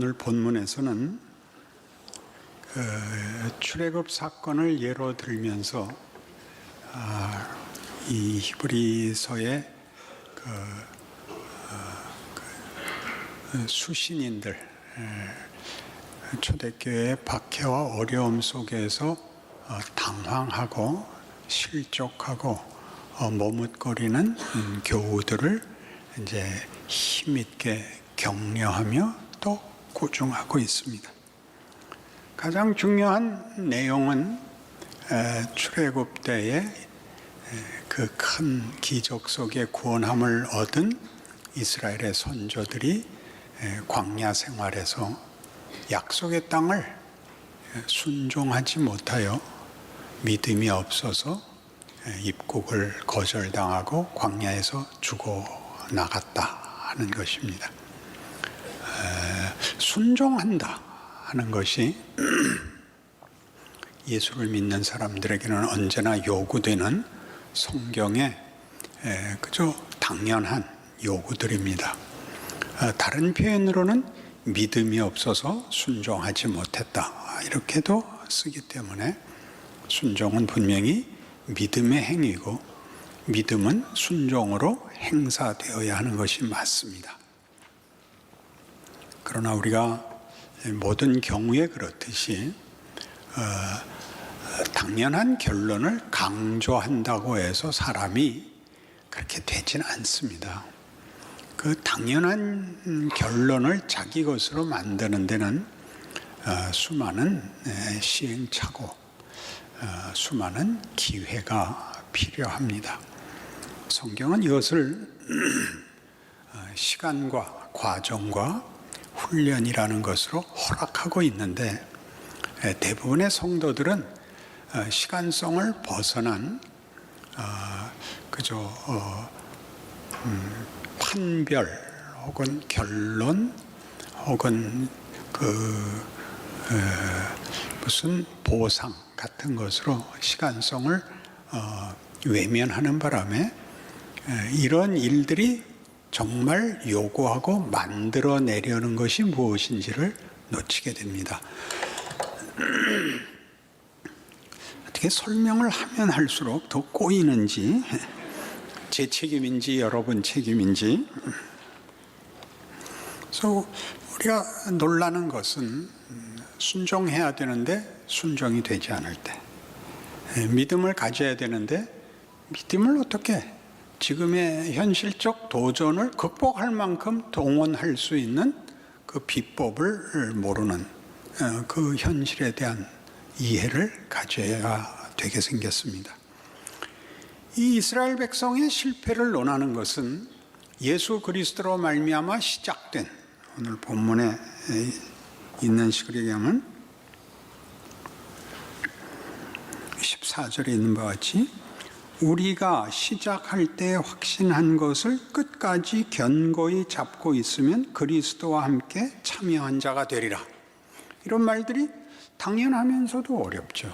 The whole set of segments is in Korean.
오늘 본문에서는 출애굽 사건을 예로 들면서 이 히브리서의 수신인들, 초대교회의 박해와 어려움 속에서 당황하고 실족하고 머뭇거리는 교우들을 이제 힘있게 격려하며 또 고중하고 있습니다. 가장 중요한 내용은 출애굽 때에 그 큰 기적 속에 구원함을 얻은 이스라엘의 선조들이 광야 생활에서 약속의 땅을 순종하지 못하여 믿음이 없어서 입국을 거절당하고 광야에서 죽어나갔다 하는 것입니다. 순종한다 하는 것이 예수를 믿는 사람들에게는 언제나 요구되는 성경의 그저 당연한 요구들입니다. 다른 표현으로는 믿음이 없어서 순종하지 못했다 이렇게도 쓰기 때문에 순종은 분명히 믿음의 행위고 믿음은 순종으로 행사되어야 하는 것이 맞습니다. 그러나 우리가 모든 경우에 그렇듯이 당연한 결론을 강조한다고 해서 사람이 그렇게 되지는 않습니다. 그 당연한 결론을 자기 것으로 만드는 데는 수많은 시행착오, 수많은 기회가 필요합니다. 성경은 이것을 시간과 과정과 훈련이라는 것으로 허락하고 있는데 대부분의 성도들은 시간성을 벗어난 그저 판별 혹은 결론 혹은 무슨 보상 같은 것으로 시간성을 외면하는 바람에 이런 일들이 정말 요구하고 만들어내려는 것이 무엇인지를 놓치게 됩니다. 어떻게 설명을 하면 할수록 더 꼬이는지, 제 책임인지 여러분 책임인지. 그래서 우리가 놀라는 것은 순종해야 되는데 순종이 되지 않을 때, 믿음을 가져야 되는데 믿음을 어떻게 지금의 현실적 도전을 극복할 만큼 동원할 수 있는 그 비법을 모르는 그 현실에 대한 이해를 가져야 되게 생겼습니다. 이 이스라엘 백성의 실패를 논하는 것은 예수 그리스도로 말미암아 시작된, 오늘 본문에 있는 식으로 얘기하면 14절에 있는 바와 같이 우리가 시작할 때 확신한 것을 끝까지 견고히 잡고 있으면 그리스도와 함께 참여한 자가 되리라. 이런 말들이 당연하면서도 어렵죠.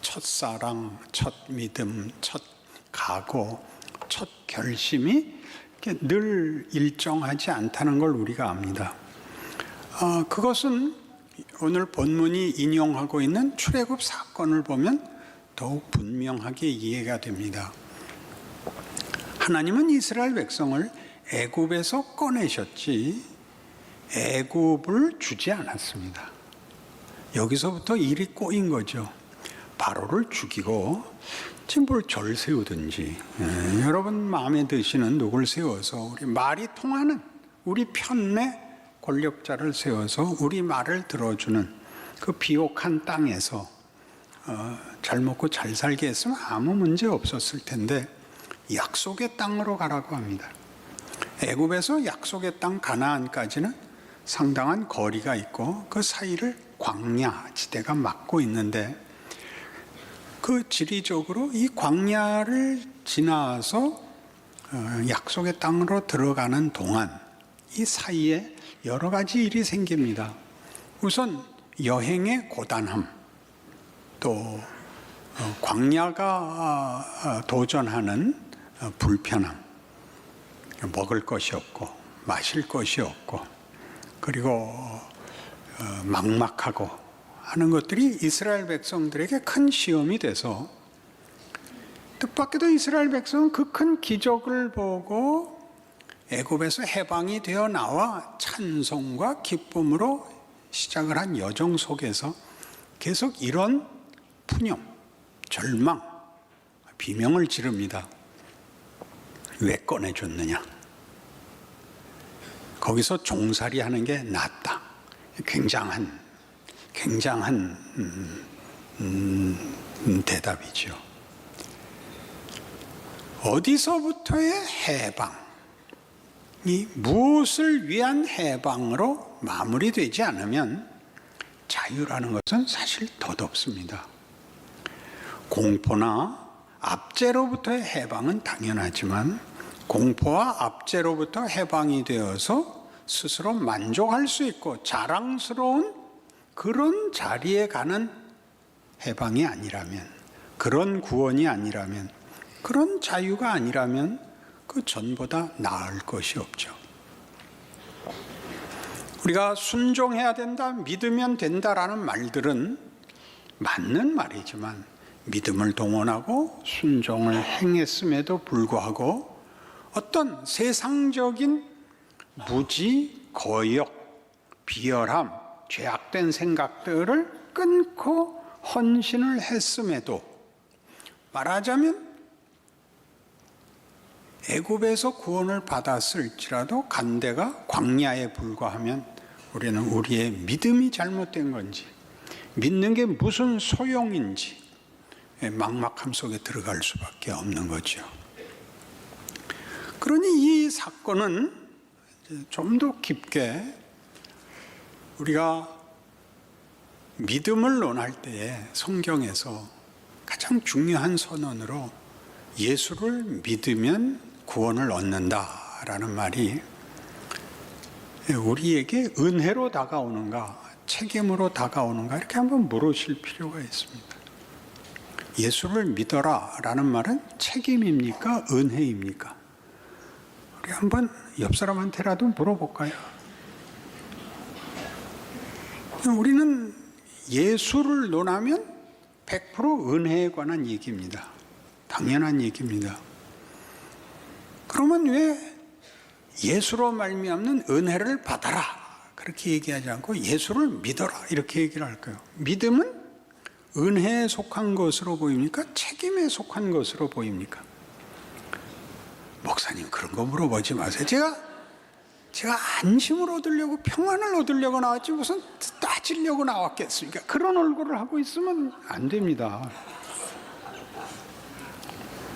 첫사랑, 첫 믿음, 첫 각오, 첫 결심이 늘 일정하지 않다는 걸 우리가 압니다. 그것은 오늘 본문이 인용하고 있는 출애굽 사건을 보면 더욱 분명하게 이해가 됩니다. 하나님은 이스라엘 백성을 애굽에서 꺼내셨지 애굽을 주지 않았습니다. 여기서부터 일이 꼬인 거죠. 바로를 죽이고 지금 뭘 절 세우든지 여러분 마음에 드시는 누굴 세워서 우리 말이 통하는 우리 편의 권력자를 세워서 우리 말을 들어주는 그 비옥한 땅에서 잘 먹고 잘 살게 했으면 아무 문제 없었을 텐데 약속의 땅으로 가라고 합니다. 애굽에서 약속의 땅 가나안까지는 상당한 거리가 있고 그 사이를 광야 지대가 막고 있는데 그 지리적으로 이 광야를 지나서 약속의 땅으로 들어가는 동안 이 사이에 여러 가지 일이 생깁니다. 우선 여행의 고단함, 또 광야가 도전하는 불편함, 먹을 것이 없고 마실 것이 없고, 그리고 막막하고 하는 것들이 이스라엘 백성들에게 큰 시험이 돼서, 뜻밖에도 이스라엘 백성은 그 큰 기적을 보고 애굽에서 해방이 되어 나와 찬송과 기쁨으로 시작을 한 여정 속에서 계속 이런 푸념, 절망, 비명을 지릅니다. 왜 꺼내줬느냐? 거기서 종살이 하는 게 낫다. 굉장한 대답이죠. 어디서부터의 해방이 무엇을 위한 해방으로 마무리되지 않으면 자유라는 것은 사실 덧없습니다. 공포나 압제로부터의 해방은 당연하지만 공포와 압제로부터 해방이 되어서 스스로 만족할 수 있고 자랑스러운 그런 자리에 가는 해방이 아니라면, 그런 구원이 아니라면, 그런 자유가 아니라면 그 전보다 나을 것이 없죠. 우리가 순종해야 된다, 믿으면 된다라는 말들은 맞는 말이지만 믿음을 동원하고 순종을 행했음에도 불구하고 어떤 세상적인 무지, 거역, 비열함, 죄악된 생각들을 끊고 헌신을 했음에도, 말하자면 애굽에서 구원을 받았을지라도 간대가 광야에 불과하면 우리는 우리의 믿음이 잘못된 건지, 믿는 게 무슨 소용인지 막막함 속에 들어갈 수밖에 없는 거죠. 그러니 이 사건은 좀 더 깊게 우리가 믿음을 논할 때에 성경에서 가장 중요한 선언으로 예수를 믿으면 구원을 얻는다라는 말이 우리에게 은혜로 다가오는가, 책임으로 다가오는가, 이렇게 한번 물으실 필요가 있습니다. 예수를 믿어라라는 말은 책임입니까? 은혜입니까? 우리 한번 옆 사람한테라도 물어볼까요? 우리는 예수를 논하면 100% 은혜에 관한 얘기입니다. 당연한 얘기입니다. 그러면 왜 예수로 말미암는 은혜를 받아라 그렇게 얘기하지 않고 예수를 믿어라 이렇게 얘기를 할까요? 믿음은 은혜에 속한 것으로 보입니까? 책임에 속한 것으로 보입니까? 목사님, 그런 거 물어보지 마세요. 제가 안심을 얻으려고, 평안을 얻으려고 나왔지 무슨 따지려고 나왔겠습니까? 그런 얼굴을 하고 있으면 안 됩니다.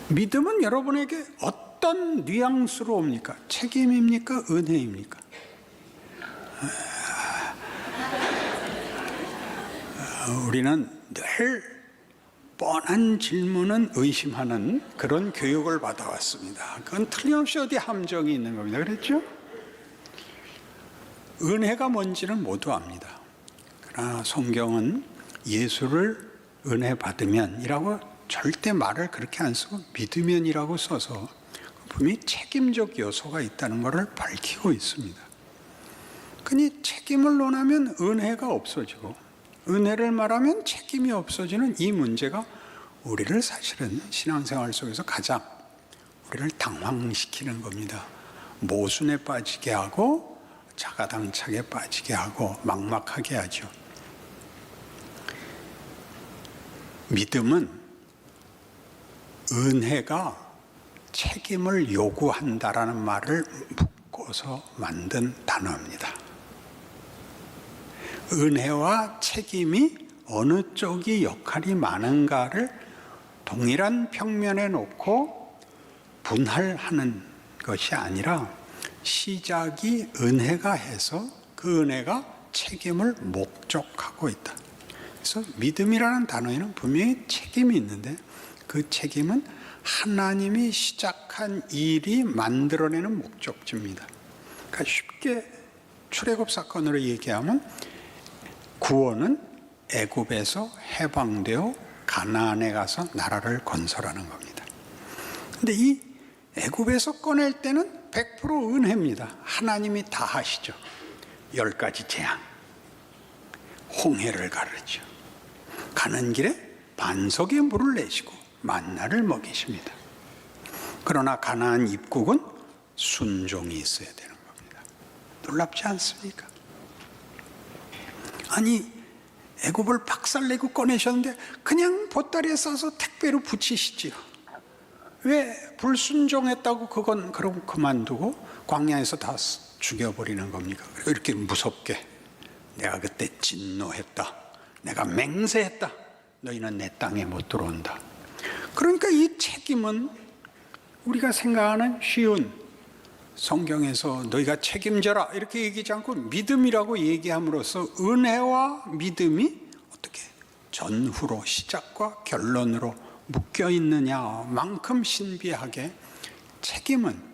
믿음은 여러분에게 어떤 뉘앙스로 옵니까? 책임입니까? 은혜입니까? 우리는 늘 뻔한 질문은 의심하는 그런 교육을 받아왔습니다. 그건 틀림없이 어디 함정이 있는 겁니다. 그랬죠? 은혜가 뭔지는 모두 압니다. 그러나 성경은 예수를 은혜 받으면이라고 절대 말을 그렇게 안 쓰고 믿으면이라고 써서 분명히 책임적 요소가 있다는 것을 밝히고 있습니다. 그니 책임을 논하면 은혜가 없어지고 은혜를 말하면 책임이 없어지는 이 문제가 우리를 사실은 신앙생활 속에서 가장 우리를 당황시키는 겁니다. 모순에 빠지게 하고 자가당착에 빠지게 하고 막막하게 하죠. 믿음은 은혜가 책임을 요구한다라는 말을 묶어서 만든 단어입니다. 은혜와 책임이 어느 쪽이 역할이 많은가를 동일한 평면에 놓고 분할하는 것이 아니라 시작이 은혜가 해서 그 은혜가 책임을 목적하고 있다. 그래서 믿음이라는 단어에는 분명히 책임이 있는데 그 책임은 하나님이 시작한 일이 만들어내는 목적지입니다. 그러니까 쉽게 출애굽 사건으로 얘기하면 구원은 애굽에서 해방되어 가나안에 가서 나라를 건설하는 겁니다. 근데 이 애굽에서 꺼낼 때는 100% 은혜입니다. 하나님이 다 하시죠. 10가지 재앙. 홍해를 가르쳐 가는 길에 반석에 물을 내시고 만나를 먹이십니다. 그러나 가나안 입국은 순종이 있어야 되는 겁니다. 놀랍지 않습니까? 아니, 애굽을 박살내고 꺼내셨는데 그냥 보따리에 싸서 택배로 붙이시지요. 왜 불순종했다고 그건 그럼 그만두고 광야에서 다 죽여버리는 겁니까? 이렇게 무섭게 내가 그때 진노했다, 내가 맹세했다, 너희는 내 땅에 못 들어온다. 그러니까 이 책임은 우리가 생각하는 쉬운, 성경에서 너희가 책임져라 이렇게 얘기하지 않고 믿음이라고 얘기함으로써 은혜와 믿음이 어떻게 전후로 시작과 결론으로 묶여 있느냐만큼 신비하게 책임은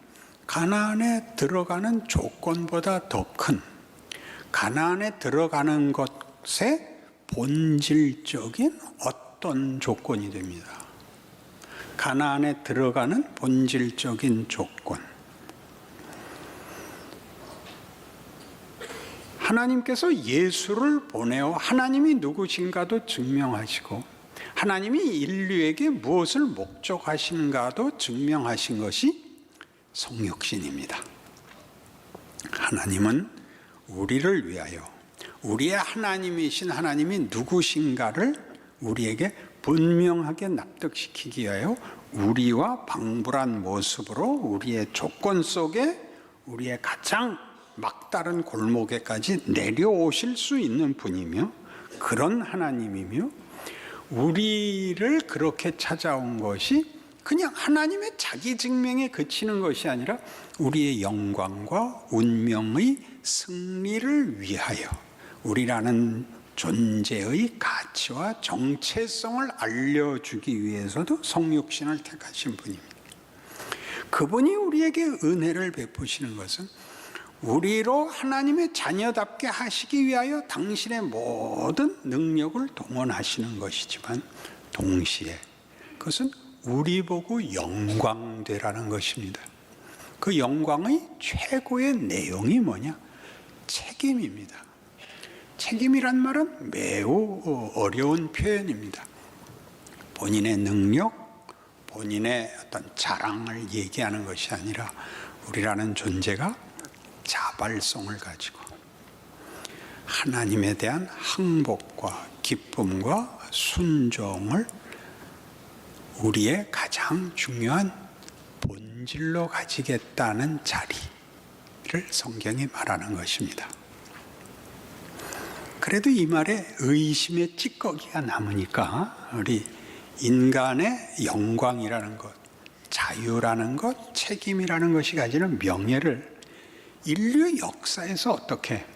가나안에 들어가는 조건보다 더 큰, 가나안에 들어가는 것의 본질적인 어떤 조건이 됩니다. 가나안에 들어가는 본질적인 조건. 하나님께서 예수를 보내어 하나님이 누구신가도 증명하시고 하나님이 인류에게 무엇을 목적하시는가도 증명하신 것이 성육신입니다. 하나님은 우리를 위하여 우리의 하나님이신 하나님이 누구신가를 우리에게 분명하게 납득시키기 위하여 우리와 방불한 모습으로 우리의 조건 속에 우리의 가장 막다른 골목에까지 내려오실 수 있는 분이며 그런 하나님이며 우리를 그렇게 찾아온 것이 그냥 하나님의 자기 증명에 그치는 것이 아니라 우리의 영광과 운명의 승리를 위하여 우리라는 존재의 가치와 정체성을 알려주기 위해서도 성육신을 택하신 분입니다. 그분이 우리에게 은혜를 베푸시는 것은 우리로 하나님의 자녀답게 하시기 위하여 당신의 모든 능력을 동원하시는 것이지만 동시에 그것은 우리 보고 영광되라는 것입니다. 그 영광의 최고의 내용이 뭐냐? 책임입니다. 책임이란 말은 매우 어려운 표현입니다. 본인의 능력, 본인의 어떤 자랑을 얘기하는 것이 아니라 우리라는 존재가 자발성을 가지고 하나님에 대한 항복과 기쁨과 순종을 우리의 가장 중요한 본질로 가지겠다는 자리를 성경이 말하는 것입니다. 그래도 이 말에 의심의 찌꺼기가 남으니까 우리 인간의 영광이라는 것, 자유라는 것, 책임이라는 것이 가지는 명예를 인류 역사에서 어떻게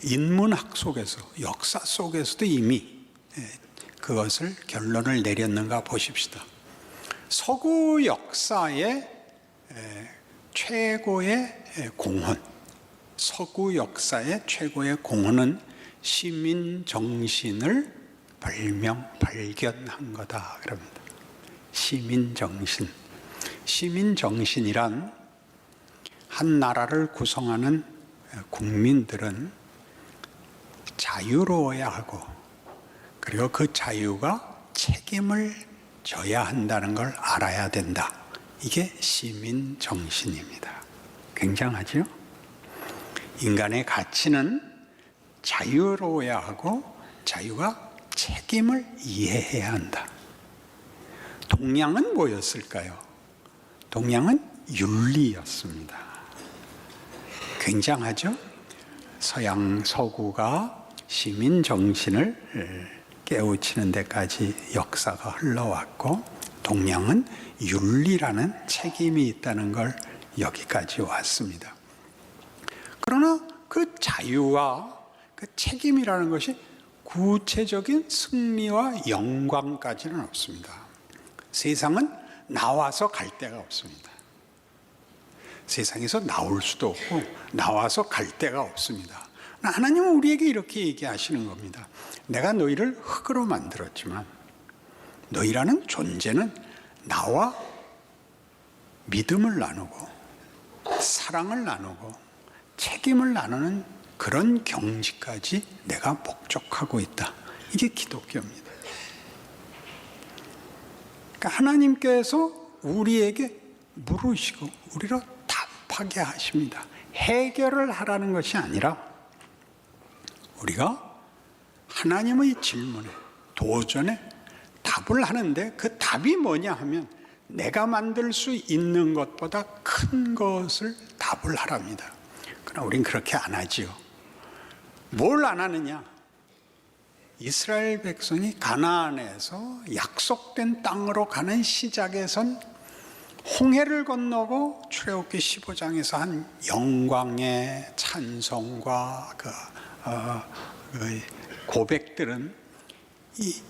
인문학 속에서 역사 속에서도 이미 그것을 결론을 내렸는가 보십시다. 서구 역사의 최고의 공헌, 서구 역사의 최고의 공헌은 시민 정신을 발견한 거다 그럽니다. 시민 정신. 시민 정신이란 한 나라를 구성하는 국민들은 자유로워야 하고 그리고 그 자유가 책임을 져야 한다는 걸 알아야 된다. 이게 시민 정신입니다. 굉장하죠? 인간의 가치는 자유로워야 하고 자유가 책임을 이해해야 한다. 동양은 뭐였을까요? 동양은 윤리였습니다. 굉장하죠? 서양 서구가 시민 정신을 깨우치는 데까지 역사가 흘러왔고 동양은 윤리라는 책임이 있다는 걸 여기까지 왔습니다. 그러나 그 자유와 그 책임이라는 것이 구체적인 승리와 영광까지는 없습니다. 세상은 나와서 갈 데가 없습니다. 세상에서 나올 수도 없고 나와서 갈 데가 없습니다. 하나님은 우리에게 이렇게 얘기하시는 겁니다. 내가 너희를 흙으로 만들었지만 너희라는 존재는 나와 믿음을 나누고 사랑을 나누고 책임을 나누는 그런 경지까지 내가 목적하고 있다. 이게 기독교입니다. 그러니까 하나님께서 우리에게 물으시고 우리로 답하게 하십니다. 해결을 하라는 것이 아니라 우리가 하나님의 질문에, 도전에 답을 하는데 그 답이 뭐냐 하면 내가 만들 수 있는 것보다 큰 것을 답을 하랍니다. 그러나 우린 그렇게 안 하지요. 뭘 안 하느냐? 이스라엘 백성이 가나안에서 약속된 땅으로 가는 시작에선 홍해를 건너고 출애굽기 15장에서 한 영광의 찬송과 고백들은 이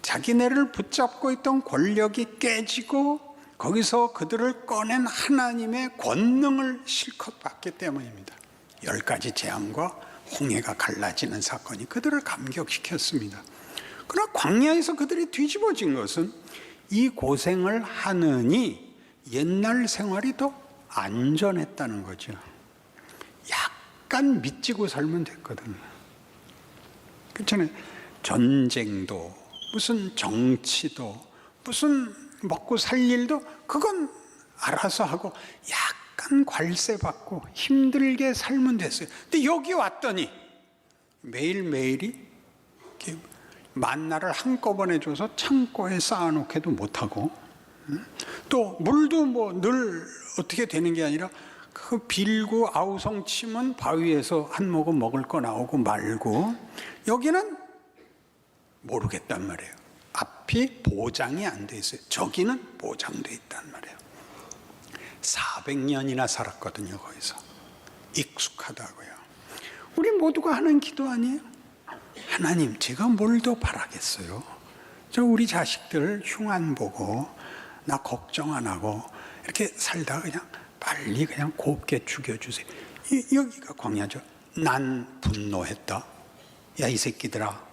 자기네를 붙잡고 있던 권력이 깨지고 거기서 그들을 꺼낸 하나님의 권능을 실컷 봤기 때문입니다. 10가지 재앙과 홍해가 갈라지는 사건이 그들을 감격시켰습니다. 그러나 광야에서 그들이 뒤집어진 것은 이 고생을 하느니 옛날 생활이 더 안전했다는 거죠. 약간 믿지고 살면 됐거든요. 그렇잖아요. 전쟁도 무슨 정치도 무슨 먹고 살 일도 그건 알아서 하고 약간 관세 받고 힘들게 살면 됐어요. 근데 여기 왔더니 매일매일이 만나를 한꺼번에 줘서 창고에 쌓아놓게도 못하고 또 물도 뭐 늘 어떻게 되는 게 아니라 그 빌고 아우성 치면 바위에서 한 모금 먹을 거 나오고 말고 여기는 모르겠단 말이에요. 앞이 보장이 안 돼 있어요. 저기는 보장돼 있단 말이에요. 400년이나 살았거든요. 거기서 익숙하다고요. 우리 모두가 하는 기도 아니에요? 하나님, 제가 뭘 더 바라겠어요? 저 우리 자식들 흉 안 보고 나 걱정 안 하고 이렇게 살다가 그냥 빨리 그냥 곱게 죽여주세요. 여기가 광야죠. 난 분노했다. 야, 이 새끼들아,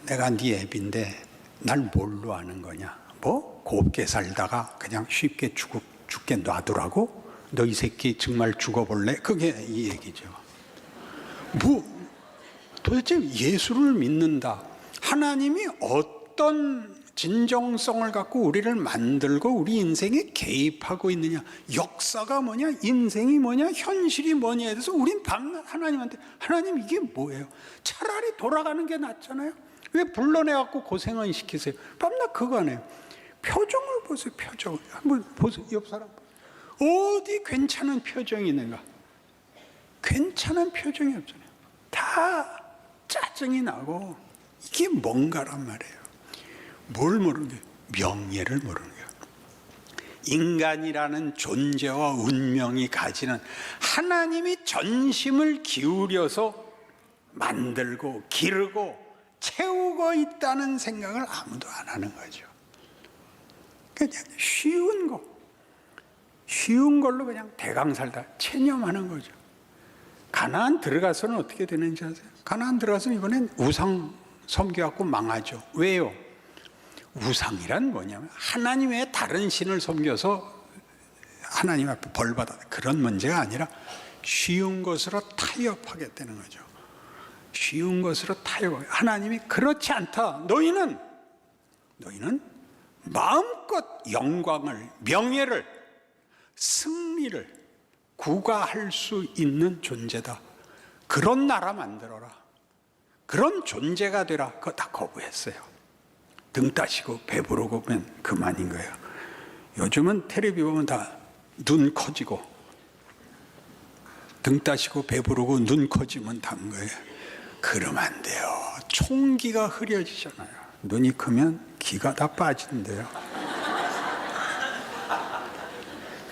내가 네 애비인데 날 뭘로 아는 거냐? 뭐 곱게 살다가 그냥 쉽게 죽게 놔두라고? 너 이 새끼 정말 죽어볼래? 그게 이 얘기죠. 뭐 도대체 예수를 믿는다. 하나님이 어떤 진정성을 갖고 우리를 만들고 우리 인생에 개입하고 있느냐, 역사가 뭐냐, 인생이 뭐냐, 현실이 뭐냐에 대해서 우린 밤낮 하나님한테 하나님 이게 뭐예요? 차라리 돌아가는 게 낫잖아요. 왜 불러내갖고 고생을 시키세요? 밤낮 그거 안 해요. 표정을 보세요. 표정을 한번 보세요. 옆 사람 어디 괜찮은 표정이 있는가? 괜찮은 표정이 없잖아요. 다 짜증이 나고 이게 뭔가란 말이에요. 뭘 모르는 거예요? 명예를 모르는 거예요. 인간이라는 존재와 운명이 가지는 하나님이 전심을 기울여서 만들고 기르고 채우고 있다는 생각을 아무도 안 하는 거죠. 그냥 쉬운 걸로 그냥 대강 살다 체념하는 거죠. 가나안 들어가서는 어떻게 되는지 아세요? 가나안 들어가서는 이번엔 우상 섬겨갖고 망하죠. 왜요? 우상이란 뭐냐면 하나님 외에 다른 신을 섬겨서 하나님 앞에 벌받아 그런 문제가 아니라 쉬운 것으로 타협하게 되는 거죠. 쉬운 것으로 타협하게. 하나님이 그렇지 않다. 너희는 마음껏 영광을, 명예를, 승리를 구가할 수 있는 존재다. 그런 나라 만들어라. 그런 존재가 되라. 그거 다 거부했어요. 등 따시고 배부르고 그러면 그만인 거예요. 요즘은 텔레비 보면 다 눈 커지고 등 따시고 배부르고 눈 커지면 단 거예요. 그러면 안 돼요. 총기가 흐려지잖아요. 눈이 크면 기가 다 빠진대요.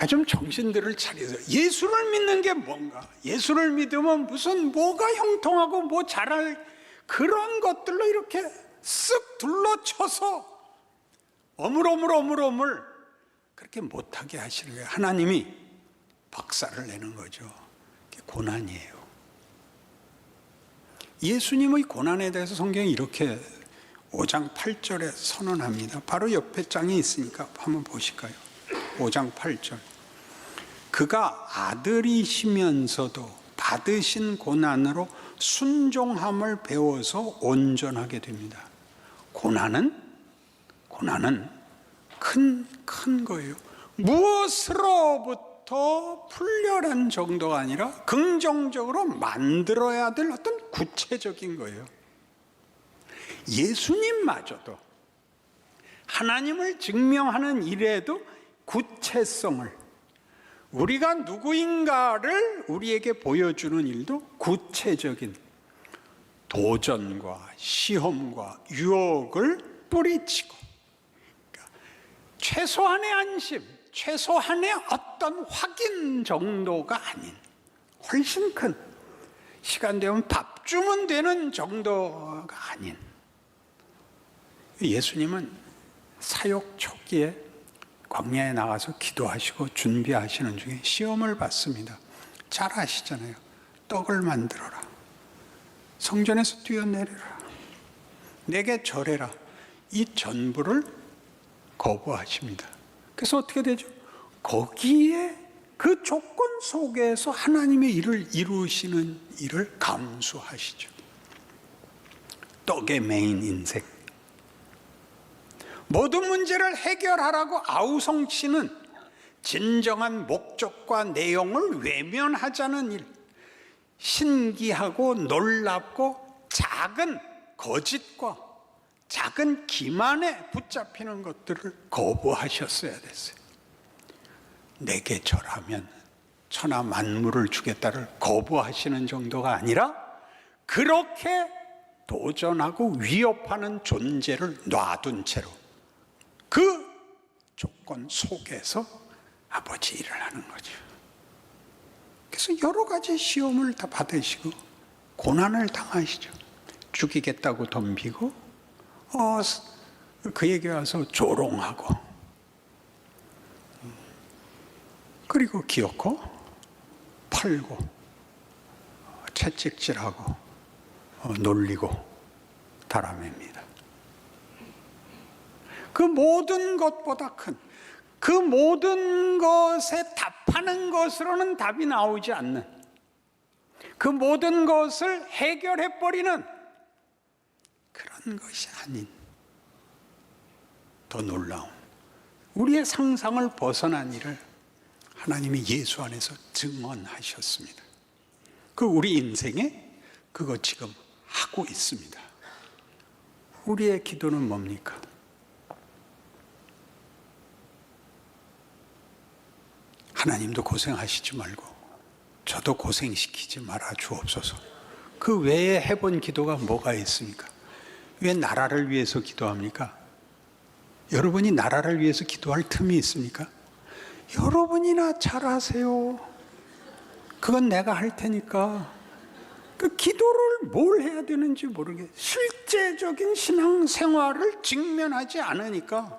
좀 정신들을 차려서 예수를 믿는 게 뭔가? 예수를 믿으면 무슨 뭐가 형통하고 뭐 잘할 그런 것들로 이렇게 쓱 둘러쳐서 어물 그렇게 못하게 하시는 거예요. 하나님이 박살을 내는 거죠. 그게 고난이에요. 예수님의 고난에 대해서 성경이 이렇게 5장 8절에 선언합니다. 바로 옆에 장에 있으니까 한번 보실까요? 5장 8절. 그가 아들이시면서도 받으신 고난으로 순종함을 배워서 온전하게 됩니다. 고난은 큰 거예요. 무엇으로부터 풀려난 정도가 아니라 긍정적으로 만들어야 될 어떤 구체적인 거예요. 예수님마저도 하나님을 증명하는 일에도 구체성을, 우리가 누구인가를 우리에게 보여주는 일도 구체적인 도전과 시험과 유혹을 뿌리치고, 그러니까 최소한의 안심, 최소한의 어떤 확인 정도가 아닌 훨씬 큰, 시간 되면 밥 주면 되는 정도가 아닌, 예수님은 사역 초기에 광야에 나가서 기도하시고 준비하시는 중에 시험을 받습니다. 잘 아시잖아요. 떡을 만들어라, 성전에서 뛰어내려라, 내게 절해라. 이 전부를 거부하십니다. 그래서 어떻게 되죠? 거기에 그 조건 속에서 하나님의 일을 이루시는 일을 감수하시죠. 떡의 메인 인생, 모든 문제를 해결하라고 아우성치는 진정한 목적과 내용을 외면하자는 일, 신기하고 놀랍고 작은 거짓과 작은 기만에 붙잡히는 것들을 거부하셨어야 됐어요. 내게 절하면 천하 만물을 주겠다를 거부하시는 정도가 아니라 그렇게 도전하고 위협하는 존재를 놔둔 채로 그 조건 속에서 아버지 일을 하는 거죠. 그래서 여러 가지 시험을 다 받으시고 고난을 당하시죠. 죽이겠다고 덤비고 그에게 와서 조롱하고, 그리고 기어코 팔고 채찍질하고 놀리고 달아맵니다. 그 모든 것보다 큰, 그 모든 것에 답하는 것으로는 답이 나오지 않는, 그 모든 것을 해결해버리는 그런 것이 아닌 더 놀라운, 우리의 상상을 벗어난 일을 하나님이 예수 안에서 증언하셨습니다. 그 우리 인생에 그거 지금 하고 있습니다. 우리의 기도는 뭡니까? 하나님도 고생하시지 말고 저도 고생시키지 말아 주옵소서. 그 외에 해본 기도가 뭐가 있습니까? 왜 나라를 위해서 기도합니까? 여러분이 나라를 위해서 기도할 틈이 있습니까? 여러분이나 잘하세요. 그건 내가 할 테니까. 그 기도를 뭘 해야 되는지 모르게 실제적인 신앙생활을 직면하지 않으니까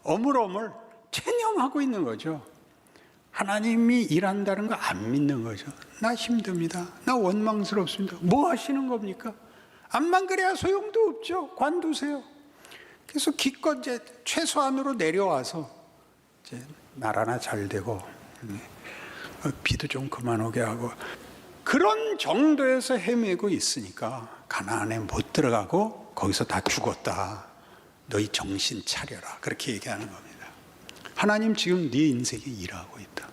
어물어물 체념하고 있는 거죠. 하나님이 일한다는 거 안 믿는 거죠. 나 힘듭니다. 나 원망스럽습니다. 뭐 하시는 겁니까? 암만 그래야 소용도 없죠. 관두세요. 그래서 기껏 이제 최소한으로 내려와서 이제 나라나 잘 되고 비도 좀 그만 오게 하고 그런 정도에서 헤매고 있으니까 가나안에 못 들어가고 거기서 다 죽었다. 너희 정신 차려라. 그렇게 얘기하는 겁니다. 하나님 지금 네 인생에 일하고 있다.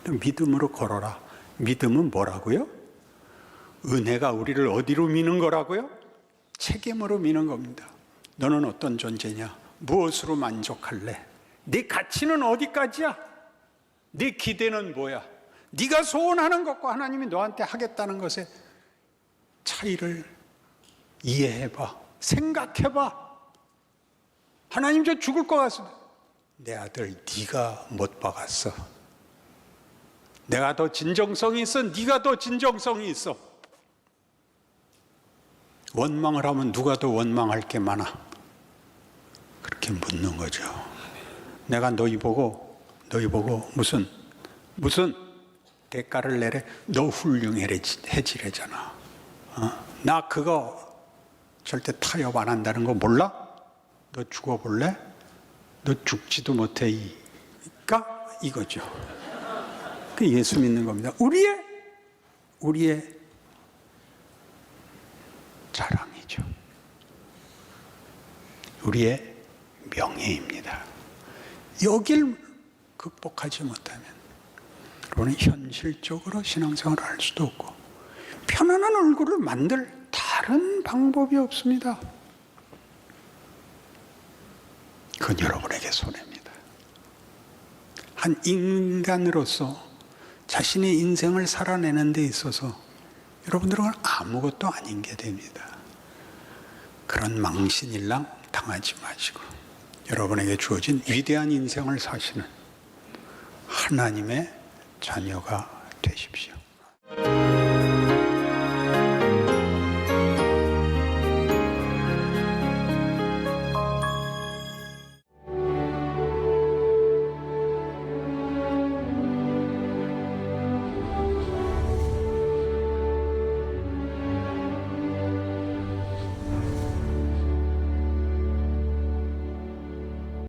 믿음으로 걸어라. 믿음은 뭐라고요? 은혜가 우리를 어디로 미는 거라고요? 책임으로 미는 겁니다. 너는 어떤 존재냐? 무엇으로 만족할래? 네 가치는 어디까지야? 네 기대는 뭐야? 네가 소원하는 것과 하나님이 너한테 하겠다는 것의 차이를 이해해봐. 생각해봐. 하나님 저 죽을 것 같습니다. 내 아들 네가 못 박았어. 내가 더 진정성이 있어? 네가 더 진정성이 있어? 원망을 하면 누가 더 원망할 게 많아? 그렇게 묻는 거죠. 내가 너희 보고 무슨 대가를 내래? 너 훌륭해지래잖아. 나 그거 절대 타협 안 한다는 거 몰라? 너 죽어볼래? 너 죽지도 못해. 이거죠. 그 예수 믿는 겁니다. 우리의 우리의 명예입니다. 여길 극복하지 못하면 여러분은 현실적으로 신앙생활을 할 수도 없고 편안한 얼굴을 만들 다른 방법이 없습니다. 그건 여러분에게 손해입니다. 한 인간으로서 자신의 인생을 살아내는 데 있어서 여러분들은 아무것도 아닌 게 됩니다. 그런 망신일랑 당하지 마시고 여러분에게 주어진 위대한 인생을 사시는 하나님의 자녀가 되십시오.